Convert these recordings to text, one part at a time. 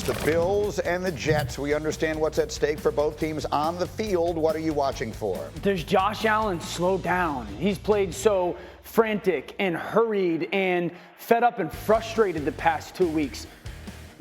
the Bills and the Jets. We understand what's at stake for both teams on the field. What are you watching for? Does Josh Allen slow down? He's played so frantic and hurried and fed up and frustrated the past 2 weeks.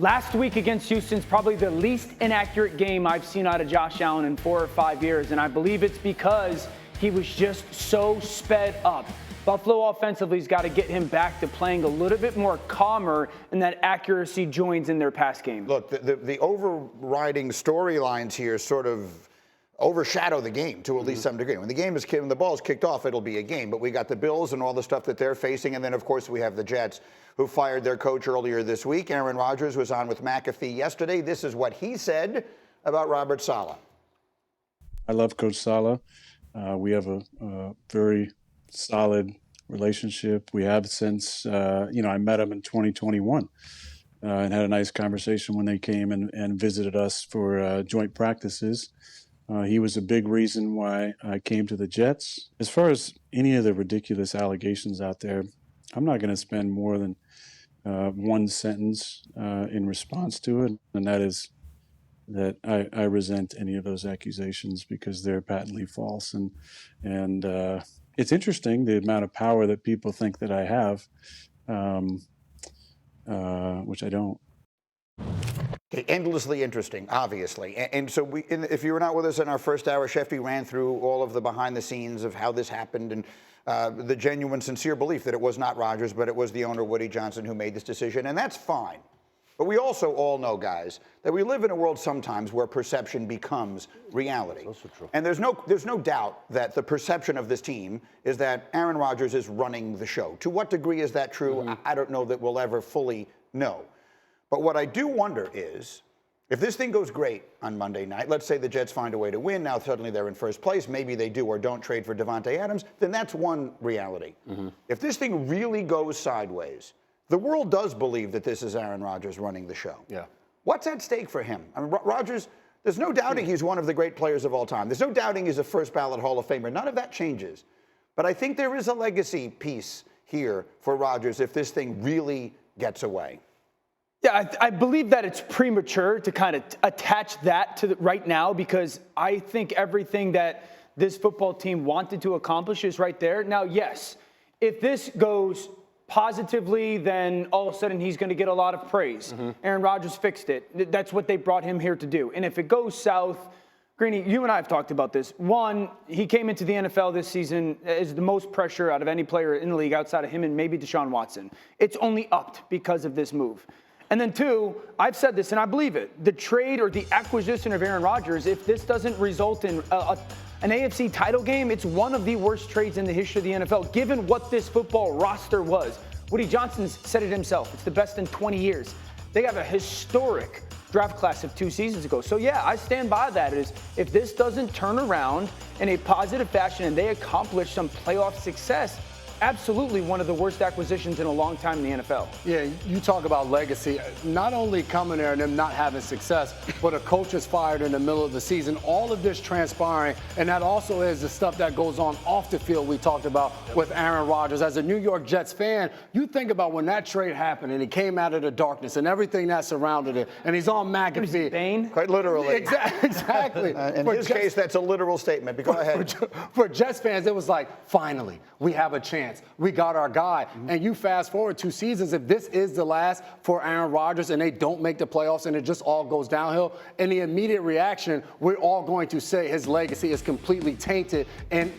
Last week against Houston's probably the least inaccurate game I've seen out of Josh Allen in 4 or 5 years, and I believe it's because he was just so sped up. Buffalo offensively has got to get him back to playing a little bit more calmer, and that accuracy joins in their pass game. Look, the overriding storylines here sort of overshadow the game to at least some degree. When the ball's kicked off, it'll be a game. But we got the Bills and all the stuff that they're facing, and then of course we have the Jets, who fired their coach earlier this week. Aaron Rodgers was on with McAfee yesterday. This is what he said about Robert Saleh. I love Coach Saleh. We have a very solid relationship. We have since, I met him in 2021 and had a nice conversation when they came and visited us for joint practices. He was a big reason why I came to the Jets. As far as any of the ridiculous allegations out there, I'm not going to spend more than one sentence in response to it, and that is that I resent any of those accusations because they're patently false. And it's interesting the amount of power that people think that I have, which I don't. Okay, endlessly interesting, obviously. And so if you were not with us in our first hour, Schefter ran through all of the behind the scenes of how this happened and the genuine, sincere belief that it was not Rodgers, but it was the owner, Woody Johnson, who made this decision. And that's fine. But we also all know, guys, that we live in a world sometimes where perception becomes reality. Also true. And there's no doubt that the perception of this team is that Aaron Rodgers is running the show. To what degree is that true? I don't know that we'll ever fully know. But what I do wonder is, if this thing goes great on Monday night, let's say the Jets find a way to win, now suddenly they're in first place, maybe they do or don't trade for Davante Adams, then that's one reality. If this thing really goes sideways, the world does believe that this is Aaron Rodgers running the show. Yeah. What's at stake for him? I mean, Rodgers, there's no doubting he's one of the great players of all time. There's no doubting he's a first ballot Hall of Famer. None of that changes. But I think there is a legacy piece here for Rodgers if this thing really gets away. Yeah, I believe that it's premature to kind of attach that to right now, because I think everything that this football team wanted to accomplish is right there. Now, yes, if this goes positively, then all of a sudden he's going to get a lot of praise. Aaron Rodgers fixed it. That's what they brought him here to do. And if it goes south, Greeny, you and I have talked about this. One, he came into the NFL this season as the most pressure out of any player in the league outside of him and maybe Deshaun Watson. It's only upped because of this move. And then two, I've said this and I believe it, the trade or the acquisition of Aaron Rodgers, if this doesn't result in an AFC title game, it's one of the worst trades in the history of the NFL, given what this football roster was. Woody Johnson said it himself. It's the best in 20 years. They have a historic draft class of 2 seasons ago. So, yeah, I stand by that. Is if this doesn't turn around in a positive fashion and they accomplish some playoff success, absolutely one of the worst acquisitions in a long time in the NFL. Yeah, you talk about legacy. Not only coming there and them not having success, but a coach is fired in the middle of the season. All of this transpiring, and that also is the stuff that goes on off the field we talked about with Aaron Rodgers. As a New York Jets fan, you think about when that trade happened and he came out of the darkness and everything that surrounded it, and he's on McAfee. Bane? Quite literally. Exactly. In his case, that's a literal statement. But go ahead. For Jets fans, it was like, finally, we have a chance. We got our guy. And you fast forward 2 seasons, if this is the last for Aaron Rodgers and they don't make the playoffs and it just all goes downhill, in the immediate reaction, we're all going to say his legacy is completely tainted. And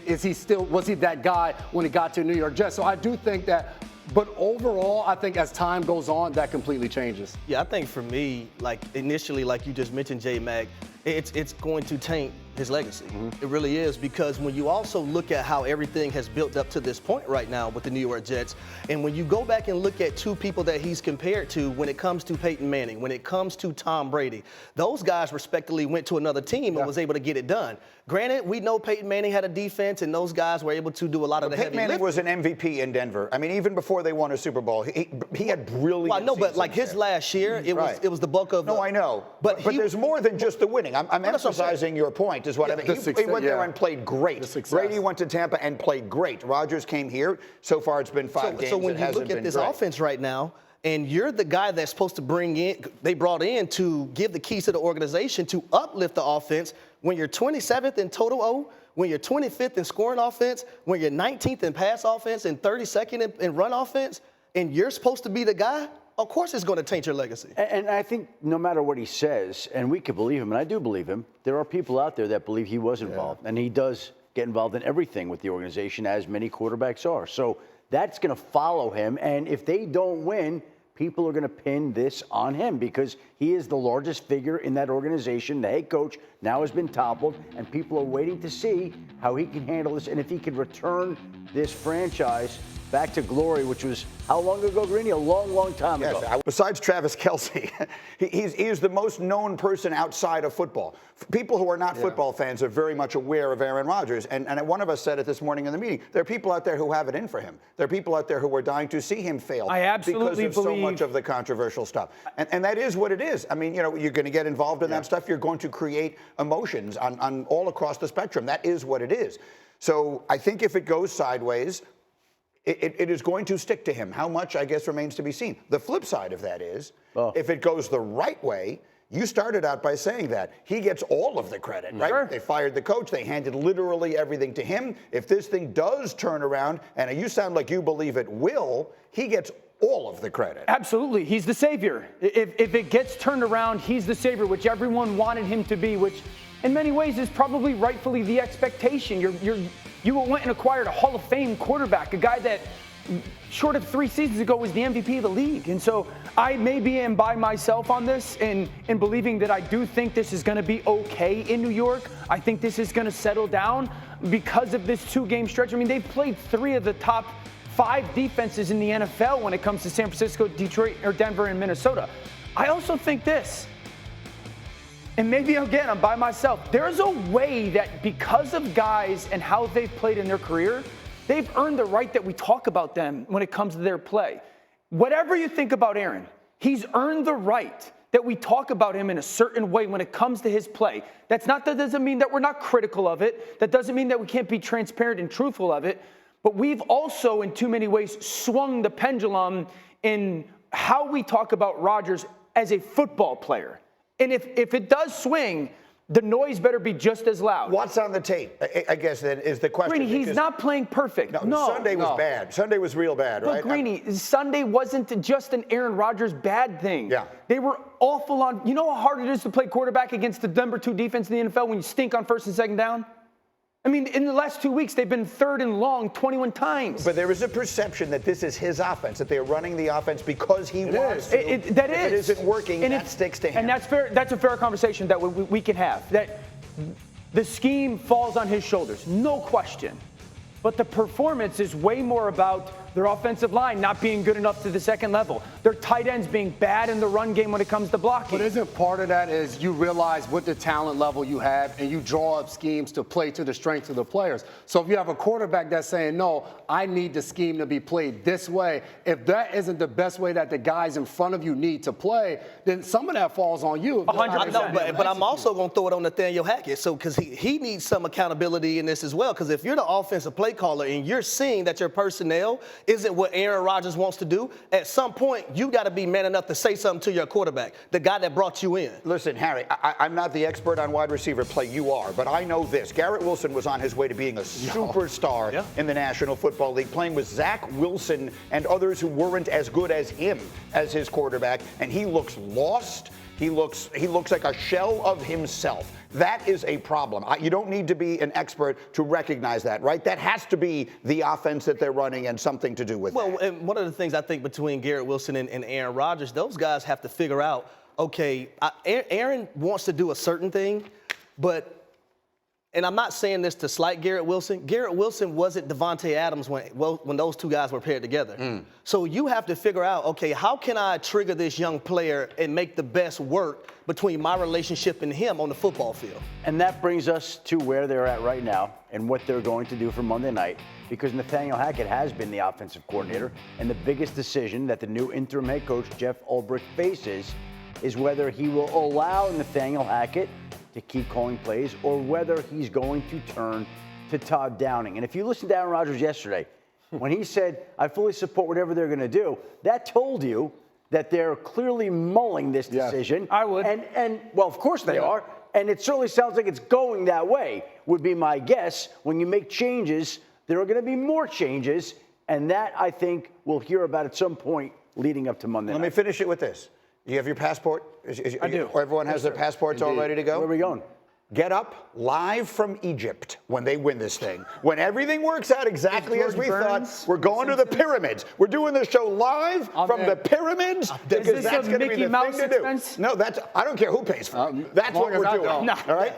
was he that guy when he got to New York Jets? So I do think that, but overall, I think as time goes on, that completely changes. Yeah, I think for me, like initially, like you just mentioned, J-Mac, it's going to taint his legacy. It really is, because when you also look at how everything has built up to this point right now with the New York Jets, and when you go back and look at 2 people that he's compared to when it comes to Peyton Manning, when it comes to Tom Brady, those guys respectively went to another team and was able to get it done. Granted, we know Peyton Manning had a defense and those guys were able to do a lot of the heavy Peyton Manning was an MVP in Denver. I mean, even before they won a Super Bowl, he had brilliant Well, I know, but like his there. Last year, it was the bulk of. No, I know. But there's more than just the winning. I'm emphasizing your point, is what I mean. He went there and played great. Brady went to Tampa and played great. Rodgers came here. So far, it's been 5 games. So when you look at this offense right now, and you're the guy that's supposed to they brought in to give the keys to the organization to uplift the offense when you're 27th in total O, when you're 25th in scoring offense, when you're 19th in pass offense and 32nd in run offense, and you're supposed to be the guy, of course it's going to taint your legacy. And I think no matter what he says, and we could believe him, and I do believe him, there are people out there that believe he was involved, and he does get involved in everything with the organization, as many quarterbacks are. So that's going to follow him, and if they don't win, people are going to pin this on him because he is the largest figure in that organization. The head coach now has been toppled, and people are waiting to see how he can handle this and if he can return this franchise back to glory, which was how long ago, Greeny? A long, long time ago. Besides Travis Kelce, he's the most known person outside of football. People who are not football fans are very much aware of Aaron Rodgers. And one of us said it this morning in the meeting. There are people out there who have it in for him. There are people out there who are dying to see him fail I absolutely because of so much of the controversial stuff. And that is what it is. I mean, you're going to get involved in that stuff. You're going to create emotions on all across the spectrum. That is what it is. So I think if it goes sideways, it is going to stick to him. How much, I guess, remains to be seen. The flip side of that is, if it goes the right way, you started out by saying that. He gets all of the credit, right? Sure. They fired the coach. They handed literally everything to him. If this thing does turn around, and you sound like you believe it will, he gets all of the credit. Absolutely. He's the savior. If it gets turned around, he's the savior, which everyone wanted him to be, which in many ways is probably rightfully the expectation. You went and acquired a Hall of Fame quarterback, a guy that short of 3 seasons ago was the MVP of the league. And so I maybe am by myself on this in believing that I do think this is going to be okay in New York. I think this is going to settle down because of this 2-game stretch. I mean, they've played 3 of the top 5 defenses in the NFL when it comes to San Francisco, Detroit, or Denver, and Minnesota. I also think this. And maybe, again, I'm by myself. There's a way that because of guys and how they've played in their career, they've earned the right that we talk about them when it comes to their play. Whatever you think about Aaron, he's earned the right that we talk about him in a certain way when it comes to his play. That doesn't mean that we're not critical of it. That doesn't mean that we can't be transparent and truthful of it. But we've also, in too many ways, swung the pendulum in how we talk about Rodgers as a football player. And if it does swing, the noise better be just as loud. What's on the tape, I guess, then, is the question. Greeny, he's not playing perfect. No. Sunday was bad. Sunday was real bad, right? But Greeny, Sunday wasn't just an Aaron Rodgers bad thing. Yeah. They were awful on, you know how hard it is to play quarterback against the number 2 defense in the NFL when you stink on 1st and 2nd down? I mean, in the last 2 weeks, they've been 3rd and long 21 times. But there is a perception that this is his offense, that they're running the offense because he wants to. If it isn't working, and that sticks to him. And that's fair. That's a fair conversation that we can have. That the scheme falls on his shoulders, no question. But the performance is way more about their offensive line not being good enough to the second level. Their tight ends being bad in the run game when it comes to blocking. But isn't part of that is you realize what the talent level you have and you draw up schemes to play to the strengths of the players. So if you have a quarterback that's saying, no, I need the scheme to be played this way, if that isn't the best way that the guys in front of you need to play, then some of that falls on you. 100%. But I'm also going to throw it on Nathaniel Hackett, because he needs some accountability in this as well. Because if you're the offensive play caller and you're seeing that your personnel isn't what Aaron Rodgers wants to do, at some point you got to be man enough to say something to your quarterback, the guy that brought you in. Listen, Harry, I'm not the expert on wide receiver play. You are, but I know this. Garrett Wilson was on his way to being a superstar in the National Football League, playing with Zach Wilson and others who weren't as good as him as his quarterback, and he looks lost. He looks like a shell of himself. That is a problem. You don't need to be an expert to recognize that, right? That has to be the offense that they're running and something to do with it. Well, and one of the things I think between Garrett Wilson and Aaron Rodgers, those guys have to figure out, okay, Aaron wants to do a certain thing, but and I'm not saying this to slight Garrett Wilson. Garrett Wilson wasn't Devontae Adams when those 2 guys were paired together. So you have to figure out, okay, how can I trigger this young player and make the best work between my relationship and him on the football field? And that brings us to where they're at right now and what they're going to do for Monday night, because Nathaniel Hackett has been the offensive coordinator, and the biggest decision that the new interim head coach, Jeff Ulbrich, faces is whether he will allow Nathaniel Hackett to keep calling plays or whether he's going to turn to Todd Downing. And if you listen to Aaron Rodgers yesterday, when he said, I fully support whatever they're going to do, that told you that they're clearly mulling this decision. I would. And well, of course they are. And it certainly sounds like it's going that way, would be my guess. When you make changes, there are going to be more changes. And that, I think, we'll hear about at some point leading up to Monday night. Let me finish it with this. You have your passport? I do. Everyone has their passports all ready to go? Where are we going? Get up live from Egypt when they win this thing. When everything works out exactly as we thought, we're going to the pyramids. We're doing the show live from the pyramids because this that's a going to be Mickey the Mouse thing to do. expense? No, I don't care who pays for it. That's as long what we're as I doing. don't. No. All right?